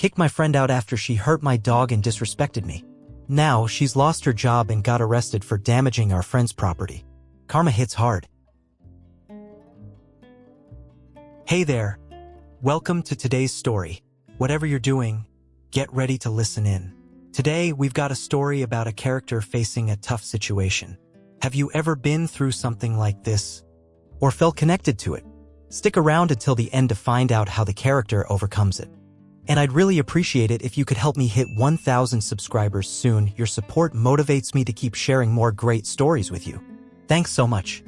kicked my friend out after she hurt my dog and disrespected me. Now, she's lost her job and got arrested for damaging our friend's property. Karma hits hard. Hey there. Welcome to today's story. Whatever you're doing, get ready to listen in. Today, we've got a story about a character facing a tough situation. Have you ever been through something like this? Or felt connected to it? Stick around until the end to find out how the character overcomes it. And I'd really appreciate it if you could help me hit 1,000 subscribers soon. Your support motivates me to keep sharing more great stories with you. Thanks so much.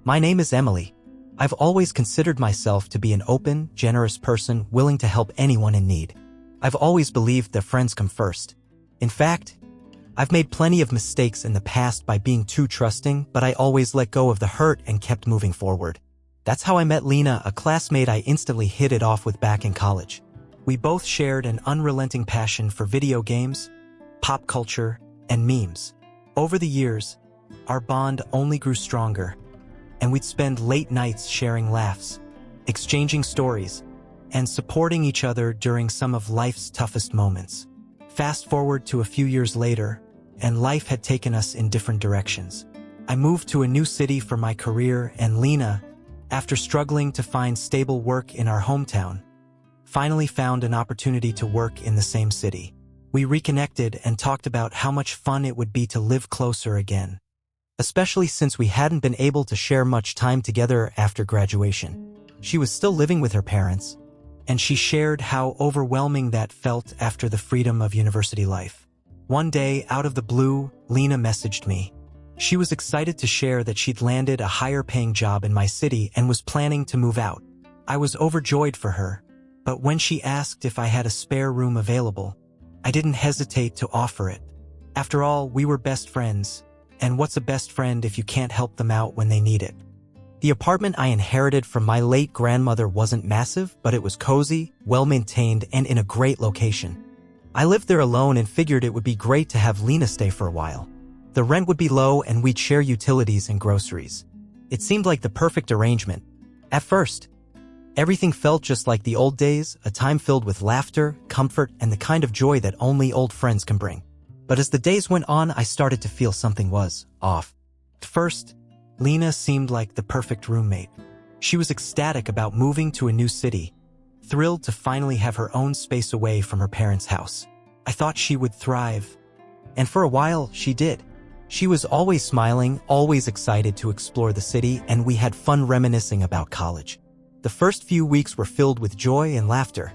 My name is Emily. I've always considered myself to be an open, generous person willing to help anyone in need. I've always believed that friends come first. In fact, I've made plenty of mistakes in the past by being too trusting, but I always let go of the hurt and kept moving forward. That's how I met Lena, a classmate I instantly hit it off with back in college. We both shared an unrelenting passion for video games, pop culture, and memes. Over the years, our bond only grew stronger, and we'd spend late nights sharing laughs, exchanging stories, and supporting each other during some of life's toughest moments. Fast forward to a few years later, and life had taken us in different directions. I moved to a new city for my career, and Lena, after struggling to find stable work in our hometown, finally found an opportunity to work in the same city. We reconnected and talked about how much fun it would be to live closer again, especially since we hadn't been able to share much time together after graduation. She was still living with her parents, and she shared how overwhelming that felt after the freedom of university life. One day, out of the blue, Lena messaged me. She was excited to share that she'd landed a higher-paying job in my city and was planning to move out. I was overjoyed for her, but when she asked if I had a spare room available, I didn't hesitate to offer it. After all, we were best friends, and what's a best friend if you can't help them out when they need it? The apartment I inherited from my late grandmother wasn't massive, but it was cozy, well-maintained, and in a great location. I lived there alone and figured it would be great to have Lena stay for a while. The rent would be low and we'd share utilities and groceries. It seemed like the perfect arrangement. At first, everything felt just like the old days, a time filled with laughter, comfort, and the kind of joy that only old friends can bring. But as the days went on, I started to feel something was off. At first, Lena seemed like the perfect roommate. She was ecstatic about moving to a new city, thrilled to finally have her own space away from her parents' house. I thought she would thrive, and for a while, she did. She was always smiling, always excited to explore the city, and we had fun reminiscing about college. The first few weeks were filled with joy and laughter.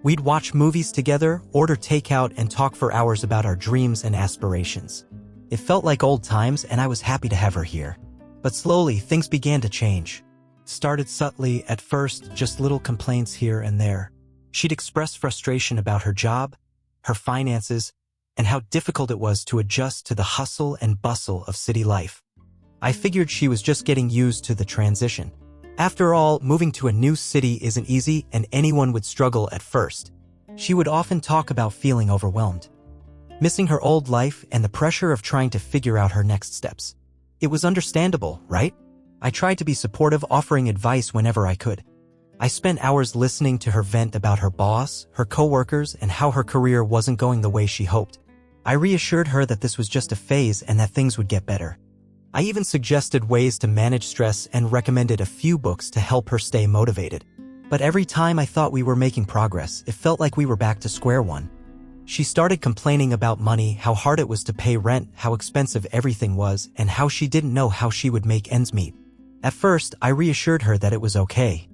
We'd watch movies together, order takeout, and talk for hours about our dreams and aspirations. It felt like old times, and I was happy to have her here. But slowly, things began to change. Started subtly at first, just little complaints here and there. She'd express frustration about her job, her finances, and how difficult it was to adjust to the hustle and bustle of city life. I figured she was just getting used to the transition. After all, moving to a new city isn't easy, and anyone would struggle at first. She would often talk about feeling overwhelmed, missing her old life and the pressure of trying to figure out her next steps. It was understandable, right? I tried to be supportive, offering advice whenever I could. I spent hours listening to her vent about her boss, her coworkers, and how her career wasn't going the way she hoped. I reassured her that this was just a phase and that things would get better. I even suggested ways to manage stress and recommended a few books to help her stay motivated. But every time I thought we were making progress, it felt like we were back to square one. She started complaining about money, how hard it was to pay rent, how expensive everything was, and how she didn't know how she would make ends meet. At first, I reassured her that it was okay,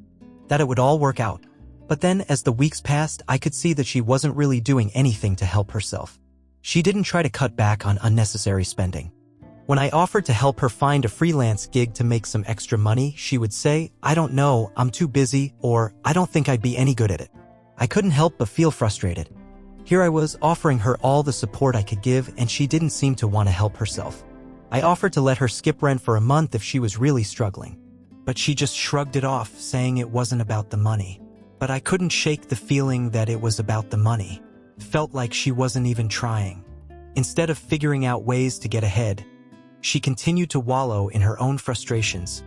that it would all work out. But then, as the weeks passed, I could see that she wasn't really doing anything to help herself. She didn't try to cut back on unnecessary spending. When I offered to help her find a freelance gig to make some extra money, she would say, "I don't know, I'm too busy," or "I don't think I'd be any good at it." I couldn't help but feel frustrated. Here I was offering her all the support I could give, and she didn't seem to want to help herself. I offered to let her skip rent for a month if she was really struggling, but she just shrugged it off, saying it wasn't about the money. But I couldn't shake the feeling that it was about the money. It felt like she wasn't even trying. Instead of figuring out ways to get ahead, she continued to wallow in her own frustrations,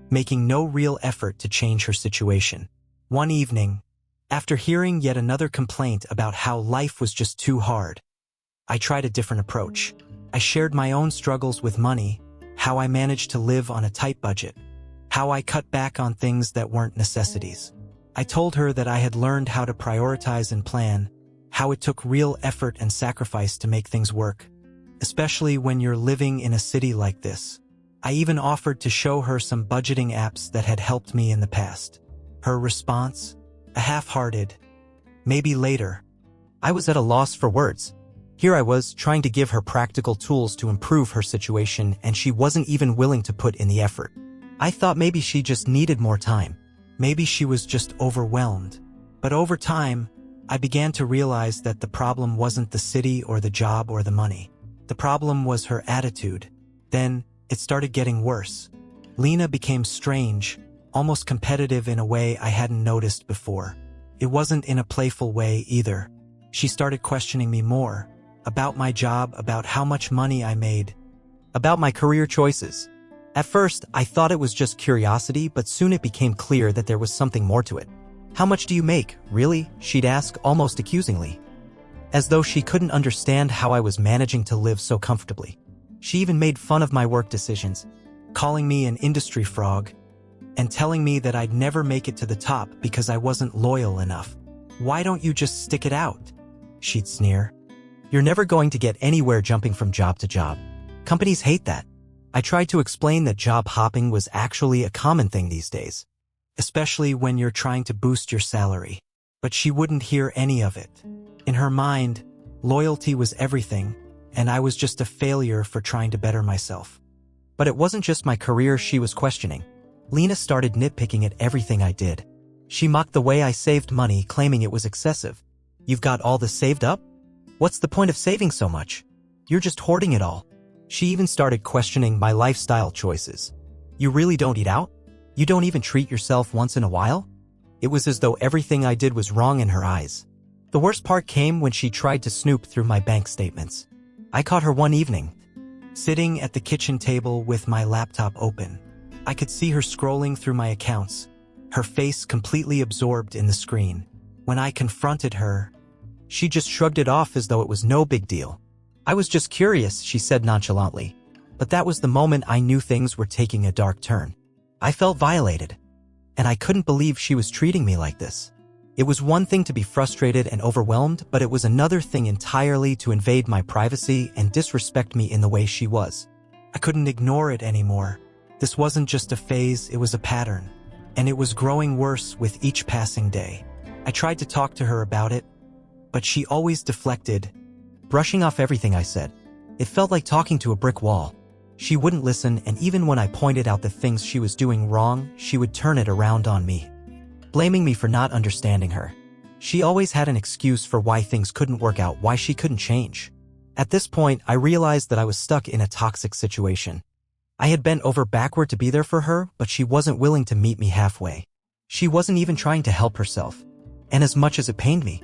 making no real effort to change her situation. One evening, after hearing yet another complaint about how life was just too hard, I tried a different approach. I shared my own struggles with money, how I managed to live on a tight budget, how I cut back on things that weren't necessities. I told her that I had learned how to prioritize and plan, how it took real effort and sacrifice to make things work, especially when you're living in a city like this. I even offered to show her some budgeting apps that had helped me in the past. Her response? A half-hearted, maybe later. I was at a loss for words. Here I was, trying to give her practical tools to improve her situation, and she wasn't even willing to put in the effort. I thought maybe she just needed more time. Maybe she was just overwhelmed. But over time, I began to realize that the problem wasn't the city or the job or the money. The problem was her attitude. Then, it started getting worse. Lena became strange, almost competitive in a way I hadn't noticed before. It wasn't in a playful way either. She started questioning me more. About my job, about how much money I made, about my career choices. At first, I thought it was just curiosity, but soon it became clear that there was something more to it. How much do you make, really? She'd ask, almost accusingly. As though she couldn't understand how I was managing to live so comfortably. She even made fun of my work decisions, calling me an industry frog, and telling me that I'd never make it to the top because I wasn't loyal enough. Why don't you just stick it out? She'd sneer. You're never going to get anywhere jumping from job to job. Companies hate that. I tried to explain that job hopping was actually a common thing these days, especially when you're trying to boost your salary. But she wouldn't hear any of it. In her mind, loyalty was everything, and I was just a failure for trying to better myself. But it wasn't just my career she was questioning. Lena started nitpicking at everything I did. She mocked the way I saved money, claiming it was excessive. You've got all this saved up? What's the point of saving so much? You're just hoarding it all. She even started questioning my lifestyle choices. You really don't eat out? You don't even treat yourself once in a while? It was as though everything I did was wrong in her eyes. The worst part came when she tried to snoop through my bank statements. I caught her one evening, sitting at the kitchen table with my laptop open. I could see her scrolling through my accounts, her face completely absorbed in the screen. When I confronted her, she just shrugged it off as though it was no big deal. I was just curious, she said nonchalantly. But that was the moment I knew things were taking a dark turn. I felt violated, and I couldn't believe she was treating me like this. It was one thing to be frustrated and overwhelmed, but it was another thing entirely to invade my privacy and disrespect me in the way she was. I couldn't ignore it anymore. This wasn't just a phase, it was a pattern, and it was growing worse with each passing day. I tried to talk to her about it, but she always deflected, brushing off everything I said. It felt like talking to a brick wall. She wouldn't listen, and even when I pointed out the things she was doing wrong, she would turn it around on me, blaming me for not understanding her. She always had an excuse for why things couldn't work out, why she couldn't change. At this point, I realized that I was stuck in a toxic situation. I had bent over backward to be there for her, but she wasn't willing to meet me halfway. She wasn't even trying to help herself. And as much as it pained me,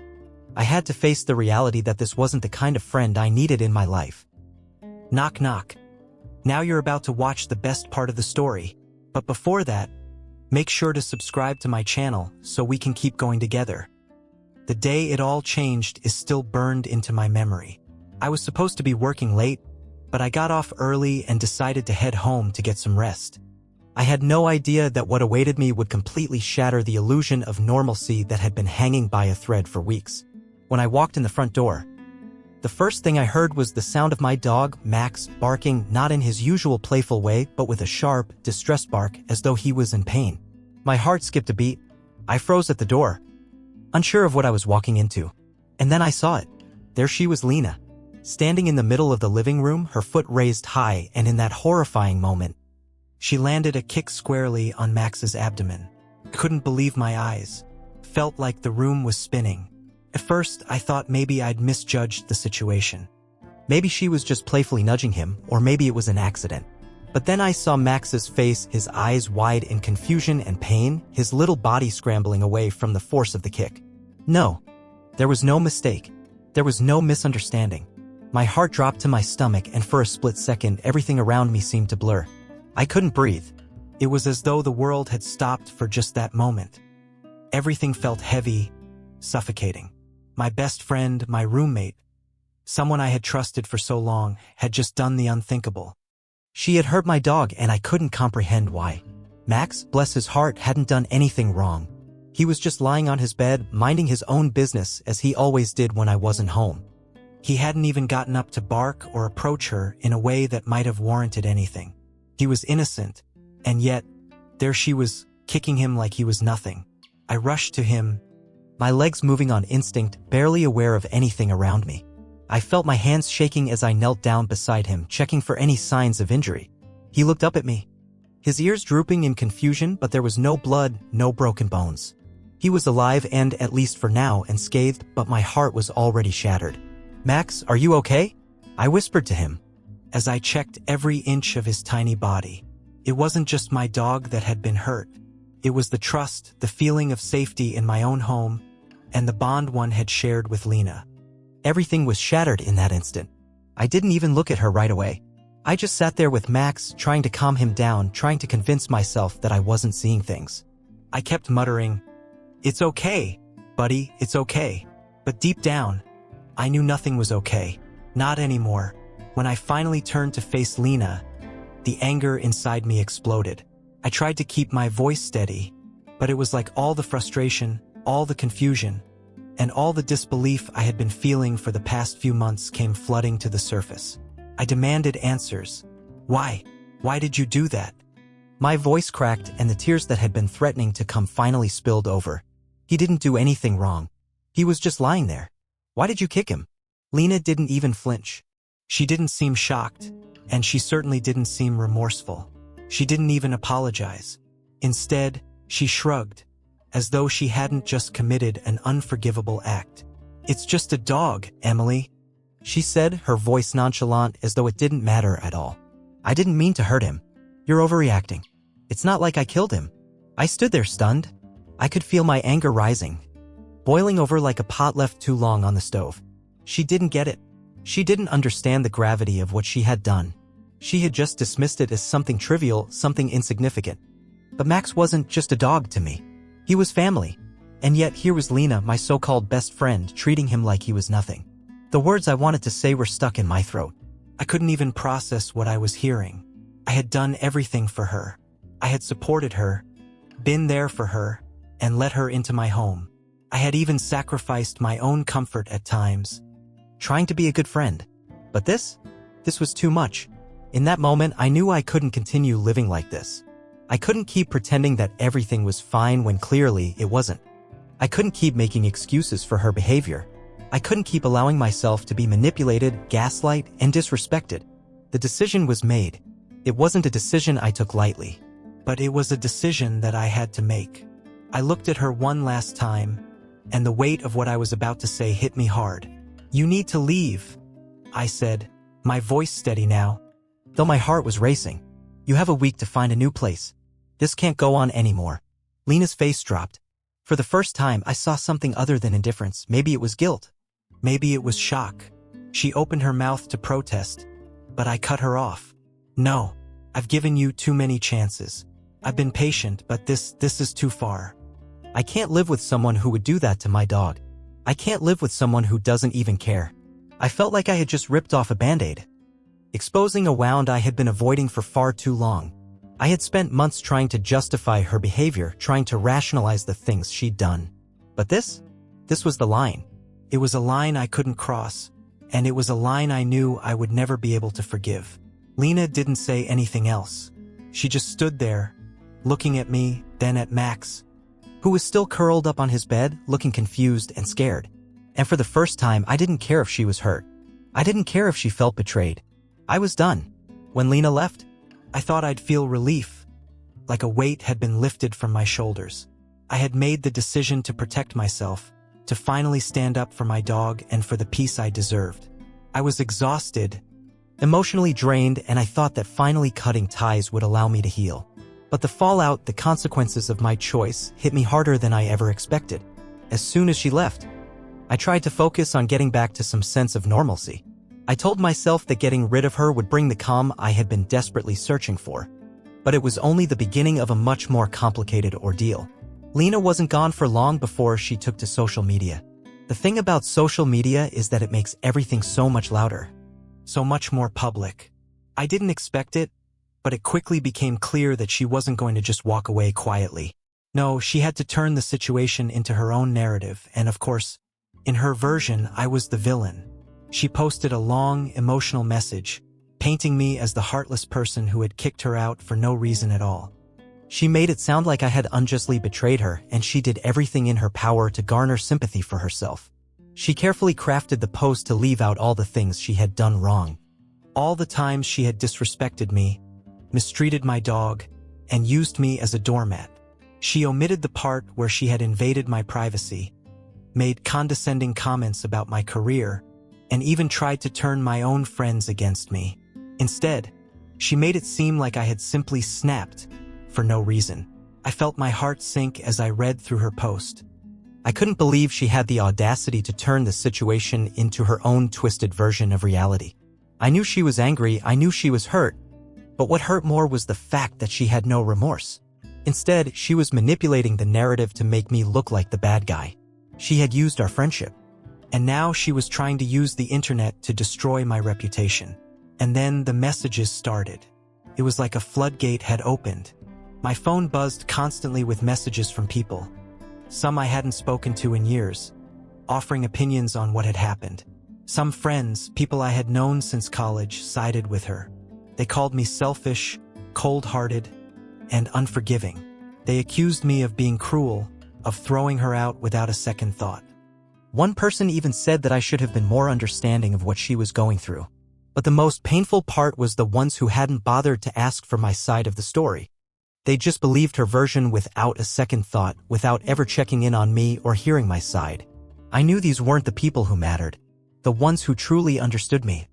I had to face the reality that this wasn't the kind of friend I needed in my life. Knock knock. Now you're about to watch the best part of the story. But before that, make sure to subscribe to my channel so we can keep going together. The day it all changed is still burned into my memory. I was supposed to be working late, but I got off early and decided to head home to get some rest. I had no idea that what awaited me would completely shatter the illusion of normalcy that had been hanging by a thread for weeks. When I walked in the front door, the first thing I heard was the sound of my dog, Max, barking, not in his usual playful way, but with a sharp, distressed bark as though he was in pain. My heart skipped a beat. I froze at the door, unsure of what I was walking into. And then I saw it. There she was, Lena, standing in the middle of the living room, her foot raised high, and in that horrifying moment, she landed a kick squarely on Max's abdomen. Couldn't believe my eyes. Felt like the room was spinning. At first, I thought maybe I'd misjudged the situation. Maybe she was just playfully nudging him, or maybe it was an accident. But then I saw Max's face, his eyes wide in confusion and pain, his little body scrambling away from the force of the kick. No, there was no mistake. There was no misunderstanding. My heart dropped to my stomach, and for a split second, everything around me seemed to blur. I couldn't breathe. It was as though the world had stopped for just that moment. Everything felt heavy, suffocating. My best friend, my roommate, someone I had trusted for so long, had just done the unthinkable. She had hurt my dog and I couldn't comprehend why. Max, bless his heart, hadn't done anything wrong. He was just lying on his bed, minding his own business as he always did when I wasn't home. He hadn't even gotten up to bark or approach her in a way that might have warranted anything. He was innocent, and yet, there she was, kicking him like he was nothing. I rushed to him, my legs moving on instinct, barely aware of anything around me. I felt my hands shaking as I knelt down beside him, checking for any signs of injury. He looked up at me, his ears drooping in confusion, but there was no blood, no broken bones. He was alive and, at least for now, unscathed, but my heart was already shattered. "Max, are you okay?" I whispered to him, as I checked every inch of his tiny body. It wasn't just my dog that had been hurt. It was the trust, the feeling of safety in my own home, and the bond one had shared with Lena. Everything was shattered in that instant. I didn't even look at her right away. I just sat there with Max, trying to calm him down, trying to convince myself that I wasn't seeing things. I kept muttering, "It's okay, buddy, it's okay." But deep down, I knew nothing was okay. Not anymore. When I finally turned to face Lena, the anger inside me exploded. I tried to keep my voice steady, but it was like all the frustration, all the confusion, and all the disbelief I had been feeling for the past few months came flooding to the surface. I demanded answers. Why? Why did you do that? My voice cracked and the tears that had been threatening to come finally spilled over. He didn't do anything wrong. He was just lying there. Why did you kick him? Lena didn't even flinch. She didn't seem shocked, and she certainly didn't seem remorseful. She didn't even apologize. Instead, she shrugged, as though she hadn't just committed an unforgivable act. "It's just a dog, Emily," she said, her voice nonchalant as though it didn't matter at all. "I didn't mean to hurt him. You're overreacting. It's not like I killed him." I stood there stunned. I could feel my anger rising, boiling over like a pot left too long on the stove. She didn't get it. She didn't understand the gravity of what she had done. She had just dismissed it as something trivial, something insignificant. But Max wasn't just a dog to me. He was family. And yet here was Lena, my so-called best friend, treating him like he was nothing. The words I wanted to say were stuck in my throat. I couldn't even process what I was hearing. I had done everything for her. I had supported her, been there for her, and let her into my home. I had even sacrificed my own comfort at times, trying to be a good friend. But this was too much. In that moment, I knew I couldn't continue living like this. I couldn't keep pretending that everything was fine when clearly it wasn't. I couldn't keep making excuses for her behavior. I couldn't keep allowing myself to be manipulated, gaslight, and disrespected. The decision was made. It wasn't a decision I took lightly, but it was a decision that I had to make. I looked at her one last time, and the weight of what I was about to say hit me hard. "You need to leave," I said, my voice steady now, though my heart was racing. "You have a week to find a new place. This can't go on anymore." Lena's face dropped. For the first time, I saw something other than indifference. Maybe it was guilt. Maybe it was shock. She opened her mouth to protest, but I cut her off. "No, I've given you too many chances. I've been patient, but this is too far. I can't live with someone who would do that to my dog. I can't live with someone who doesn't even care." I felt like I had just ripped off a Band-Aid, exposing a wound I had been avoiding for far too long. I had spent months trying to justify her behavior, trying to rationalize the things she'd done. But this was the line. It was a line I couldn't cross, and it was a line I knew I would never be able to forgive. Lena didn't say anything else. She just stood there, looking at me, then at Max, who was still curled up on his bed, looking confused and scared. And for the first time, I didn't care if she was hurt. I didn't care if she felt betrayed. I was done. When Lena left, I thought I'd feel relief, like a weight had been lifted from my shoulders. I had made the decision to protect myself, to finally stand up for my dog and for the peace I deserved. I was exhausted, emotionally drained, and I thought that finally cutting ties would allow me to heal. But the fallout, the consequences of my choice, hit me harder than I ever expected. As soon as she left, I tried to focus on getting back to some sense of normalcy. I told myself that getting rid of her would bring the calm I had been desperately searching for. But it was only the beginning of a much more complicated ordeal. Lena wasn't gone for long before she took to social media. The thing about social media is that it makes everything so much louder, so much more public. I didn't expect it, but it quickly became clear that she wasn't going to just walk away quietly. No, she had to turn the situation into her own narrative, and of course, in her version, I was the villain. She posted a long, emotional message, painting me as the heartless person who had kicked her out for no reason at all. She made it sound like I had unjustly betrayed her, and she did everything in her power to garner sympathy for herself. She carefully crafted the post to leave out all the things she had done wrong. All the times she had disrespected me, mistreated my dog, and used me as a doormat. She omitted the part where she had invaded my privacy, made condescending comments about my career, and even tried to turn my own friends against me. Instead, she made it seem like I had simply snapped for no reason. I felt my heart sink as I read through her post. I couldn't believe she had the audacity to turn the situation into her own twisted version of reality. I knew she was angry, I knew she was hurt, but what hurt more was the fact that she had no remorse. Instead, she was manipulating the narrative to make me look like the bad guy. She had used our friendship, and now she was trying to use the internet to destroy my reputation. And then the messages started. It was like a floodgate had opened. My phone buzzed constantly with messages from people, some I hadn't spoken to in years, offering opinions on what had happened. Some friends, people I had known since college, sided with her. They called me selfish, cold-hearted, and unforgiving. They accused me of being cruel, of throwing her out without a second thought. One person even said that I should have been more understanding of what she was going through. But the most painful part was the ones who hadn't bothered to ask for my side of the story. They just believed her version without a second thought, without ever checking in on me or hearing my side. I knew these weren't the people who mattered. The ones who truly understood me,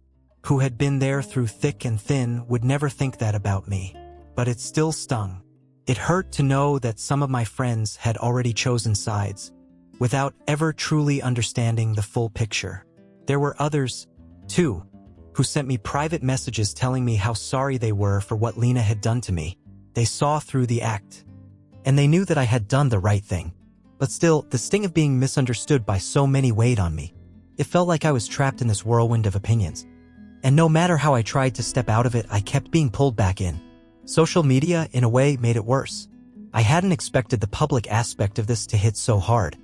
who had been there through thick and thin, would never think that about me. But it still stung. It hurt to know that some of my friends had already chosen sides, without ever truly understanding the full picture. There were others, too, who sent me private messages telling me how sorry they were for what Lena had done to me. They saw through the act, and they knew that I had done the right thing. But still, the sting of being misunderstood by so many weighed on me. It felt like I was trapped in this whirlwind of opinions. And no matter how I tried to step out of it, I kept being pulled back in. Social media, in a way, made it worse. I hadn't expected the public aspect of this to hit so hard.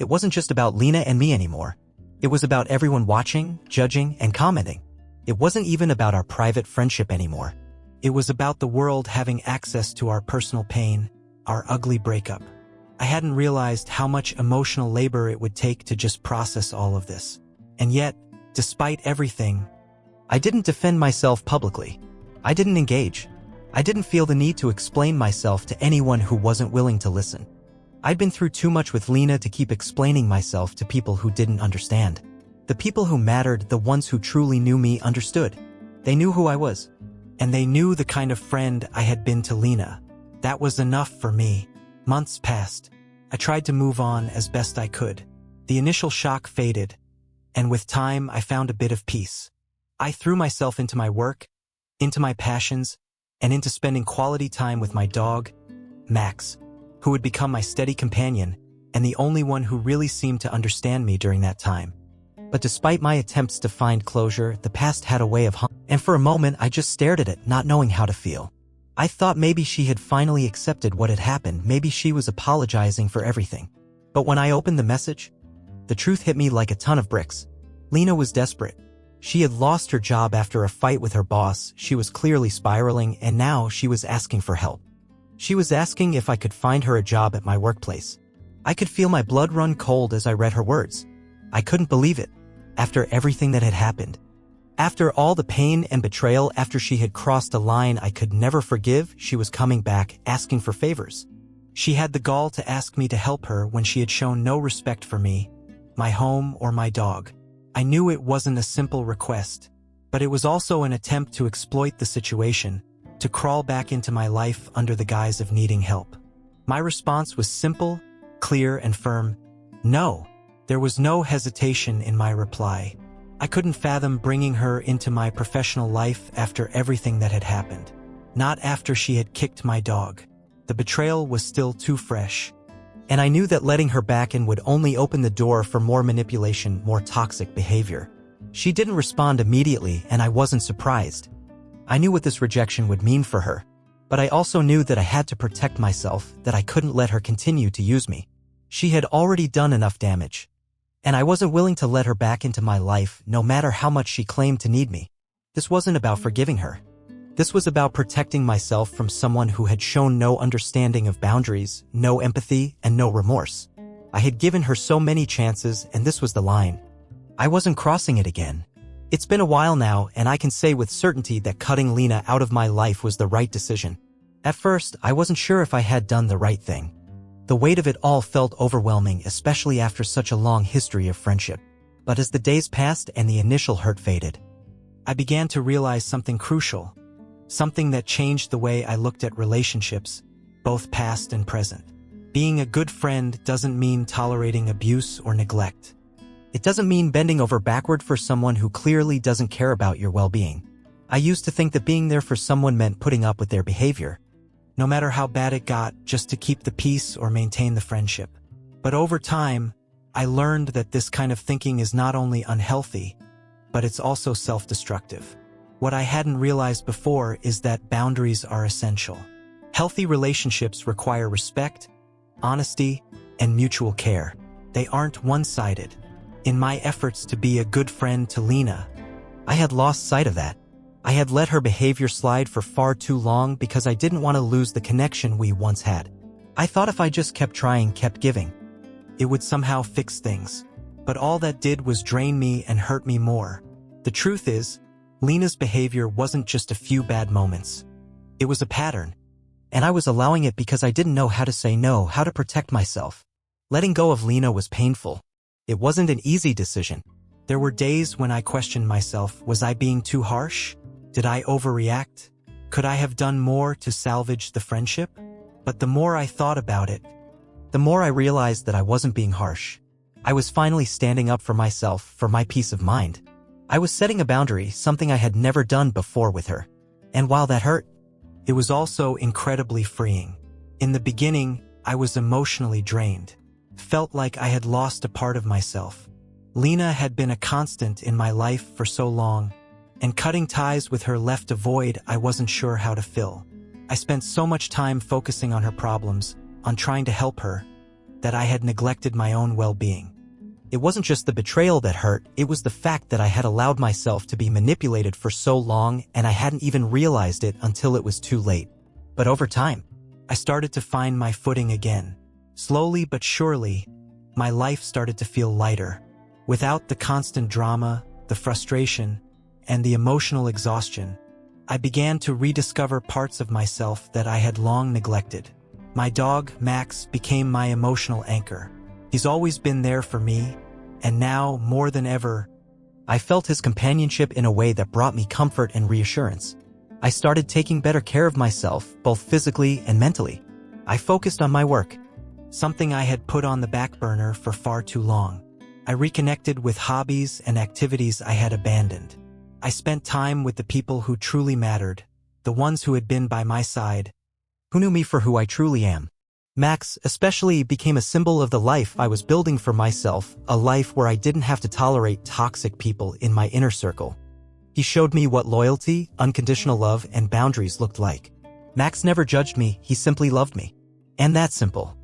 It wasn't just about Lena and me anymore. It was about everyone watching, judging, and commenting. It wasn't even about our private friendship anymore. It was about the world having access to our personal pain, our ugly breakup. I hadn't realized how much emotional labor it would take to just process all of this. And yet, despite everything, I didn't defend myself publicly. I didn't engage. I didn't feel the need to explain myself to anyone who wasn't willing to listen. I'd been through too much with Lena to keep explaining myself to people who didn't understand. The people who mattered, the ones who truly knew me, understood. They knew who I was. And they knew the kind of friend I had been to Lena. That was enough for me. Months passed. I tried to move on as best I could. The initial shock faded, and with time I found a bit of peace. I threw myself into my work, into my passions, and into spending quality time with my dog, Max, who would become my steady companion and the only one who really seemed to understand me during that time. But despite my attempts to find closure, the past had a way of and for a moment I just stared at it, not knowing how to feel. I thought maybe she had finally accepted what had happened, maybe she was apologizing for everything. But when I opened the message, the truth hit me like a ton of bricks. Lena was desperate. She had lost her job after a fight with her boss, she was clearly spiraling, and now she was asking for help. She was asking if I could find her a job at my workplace. I could feel my blood run cold as I read her words. I couldn't believe it. After everything that had happened, after all the pain and betrayal, after she had crossed a line I could never forgive, she was coming back, asking for favors. She had the gall to ask me to help her when she had shown no respect for me, my home, or my dog. I knew it wasn't a simple request, but it was also an attempt to exploit the situation, to crawl back into my life under the guise of needing help. My response was simple, clear, and firm: no. There was no hesitation in my reply. I couldn't fathom bringing her into my professional life after everything that had happened. Not after she had kicked my dog. The betrayal was still too fresh. And I knew that letting her back in would only open the door for more manipulation, more toxic behavior. She didn't respond immediately, and I wasn't surprised. I knew what this rejection would mean for her. But I also knew that I had to protect myself, that I couldn't let her continue to use me. She had already done enough damage. And I wasn't willing to let her back into my life, no matter how much she claimed to need me. This wasn't about forgiving her. This was about protecting myself from someone who had shown no understanding of boundaries, no empathy, and no remorse. I had given her so many chances, and this was the line. I wasn't crossing it again. It's been a while now, and I can say with certainty that cutting Lena out of my life was the right decision. At first, I wasn't sure if I had done the right thing. The weight of it all felt overwhelming, especially after such a long history of friendship. But as the days passed and the initial hurt faded, I began to realize something crucial. Something that changed the way I looked at relationships, both past and present. Being a good friend doesn't mean tolerating abuse or neglect. It doesn't mean bending over backward for someone who clearly doesn't care about your well-being. I used to think that being there for someone meant putting up with their behavior, no matter how bad it got, just to keep the peace or maintain the friendship. But over time, I learned that this kind of thinking is not only unhealthy, but it's also self-destructive. What I hadn't realized before is that boundaries are essential. Healthy relationships require respect, honesty, and mutual care. They aren't one-sided. In my efforts to be a good friend to Lena, I had lost sight of that. I had let her behavior slide for far too long because I didn't want to lose the connection we once had. I thought if I just kept trying, kept giving, it would somehow fix things. But all that did was drain me and hurt me more. The truth is, Lena's behavior wasn't just a few bad moments. It was a pattern. And I was allowing it because I didn't know how to say no, how to protect myself. Letting go of Lena was painful. It wasn't an easy decision. There were days when I questioned myself. Was I being too harsh? Did I overreact? Could I have done more to salvage the friendship? But the more I thought about it, the more I realized that I wasn't being harsh. I was finally standing up for myself, for my peace of mind. I was setting a boundary, something I had never done before with her. And while that hurt, it was also incredibly freeing. In the beginning, I was emotionally drained. Felt like I had lost a part of myself. Lena had been a constant in my life for so long, and cutting ties with her left a void I wasn't sure how to fill. I spent so much time focusing on her problems, on trying to help her, that I had neglected my own well-being. It wasn't just the betrayal that hurt, it was the fact that I had allowed myself to be manipulated for so long and I hadn't even realized it until it was too late. But over time, I started to find my footing again. Slowly but surely, my life started to feel lighter. Without the constant drama, the frustration, and the emotional exhaustion, I began to rediscover parts of myself that I had long neglected. My dog, Max, became my emotional anchor. He's always been there for me, and now, more than ever, I felt his companionship in a way that brought me comfort and reassurance. I started taking better care of myself, both physically and mentally. I focused on my work, something I had put on the back burner for far too long. I reconnected with hobbies and activities I had abandoned. I spent time with the people who truly mattered, the ones who had been by my side, who knew me for who I truly am. Max especially became a symbol of the life I was building for myself, a life where I didn't have to tolerate toxic people in my inner circle. He showed me what loyalty, unconditional love, and boundaries looked like. Max never judged me, he simply loved me. And that simple,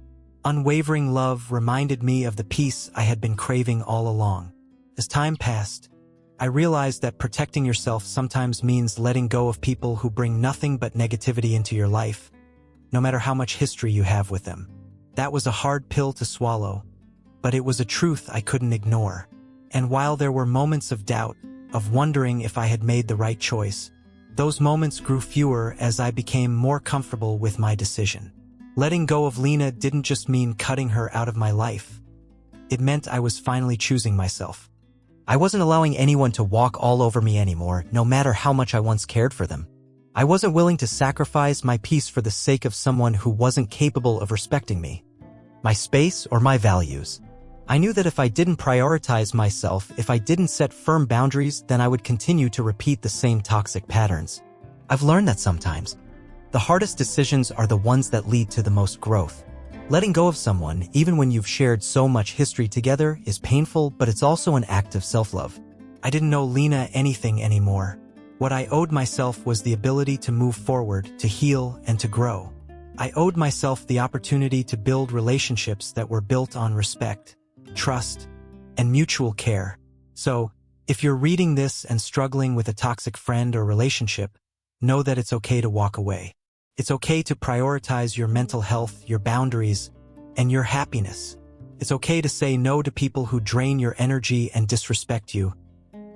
unwavering love reminded me of the peace I had been craving all along. As time passed, I realized that protecting yourself sometimes means letting go of people who bring nothing but negativity into your life, no matter how much history you have with them. That was a hard pill to swallow, but it was a truth I couldn't ignore. And while there were moments of doubt, of wondering if I had made the right choice, those moments grew fewer as I became more comfortable with my decision. Letting go of Lena didn't just mean cutting her out of my life. It meant I was finally choosing myself. I wasn't allowing anyone to walk all over me anymore, no matter how much I once cared for them. I wasn't willing to sacrifice my peace for the sake of someone who wasn't capable of respecting me, my space, or my values. I knew that if I didn't prioritize myself, if I didn't set firm boundaries, then I would continue to repeat the same toxic patterns. I've learned that sometimes the hardest decisions are the ones that lead to the most growth. Letting go of someone, even when you've shared so much history together, is painful, but it's also an act of self-love. I didn't owe Lena anything anymore. What I owed myself was the ability to move forward, to heal, and to grow. I owed myself the opportunity to build relationships that were built on respect, trust, and mutual care. So, if you're reading this and struggling with a toxic friend or relationship, know that it's okay to walk away. It's okay to prioritize your mental health, your boundaries, and your happiness. It's okay to say no to people who drain your energy and disrespect you,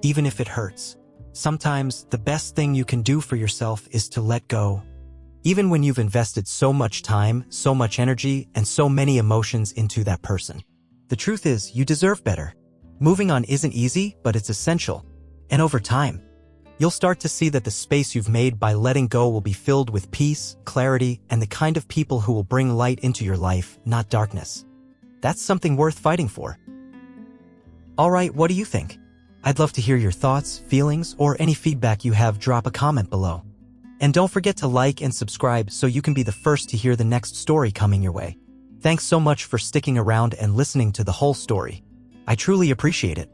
even if it hurts. Sometimes, the best thing you can do for yourself is to let go. Even when you've invested so much time, so much energy, and so many emotions into that person. The truth is, you deserve better. Moving on isn't easy, but it's essential. And over time, you'll start to see that the space you've made by letting go will be filled with peace, clarity, and the kind of people who will bring light into your life, not darkness. That's something worth fighting for. Alright, what do you think? I'd love to hear your thoughts, feelings, or any feedback you have. Drop a comment below. And don't forget to like and subscribe so you can be the first to hear the next story coming your way. Thanks so much for sticking around and listening to the whole story. I truly appreciate it.